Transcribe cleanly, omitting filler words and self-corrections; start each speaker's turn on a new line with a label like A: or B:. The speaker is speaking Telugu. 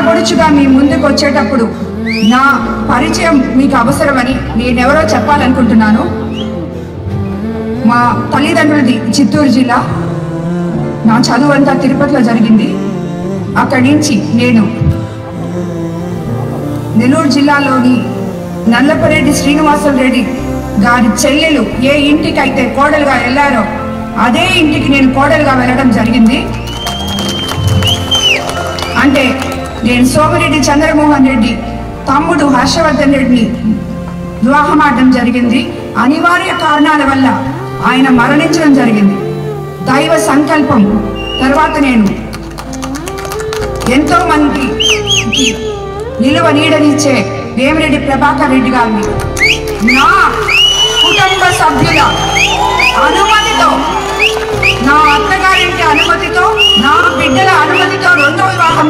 A: ఆడపడుచుగా మీ ముందుకు వచ్చేటప్పుడు నా పరిచయం మీకు అవసరమని నేనెవరో చెప్పాలనుకుంటున్నాను. మా తల్లిదండ్రులది చిత్తూరు జిల్లా. నా చదువు అంతా తిరుపతిలో జరిగింది. అక్కడి నుంచి నేను నెల్లూరు జిల్లాలోని నల్లపరెడ్డి శ్రీనివాసరెడ్డి గారి చెల్లెలు ఏ ఇంటికైతే కోడలుగా వెళ్ళారో అదే ఇంటికి నేను కోడలుగా వెళ్ళడం జరిగింది. అంటే నేను సోమిరెడ్డి చంద్రమోహన్ రెడ్డి తమ్ముడు హర్షవర్ధన్ రెడ్డిని వివాహమాడడం జరిగింది. అనివార్య కారణాల వల్ల ఆయన మరణించడం జరిగింది. దైవ సంకల్పం తర్వాత నేను ఎంతో మందికి నిలువ నీడనిచ్చే వేమిరెడ్డి ప్రభాకర్ రెడ్డి గారిని నా కుటుంబ సభ్యుల అనుమతితో, నా అత్తగారింటి అనుమతితో, నా బిడ్డల అనుమతితో రెండో వివాహం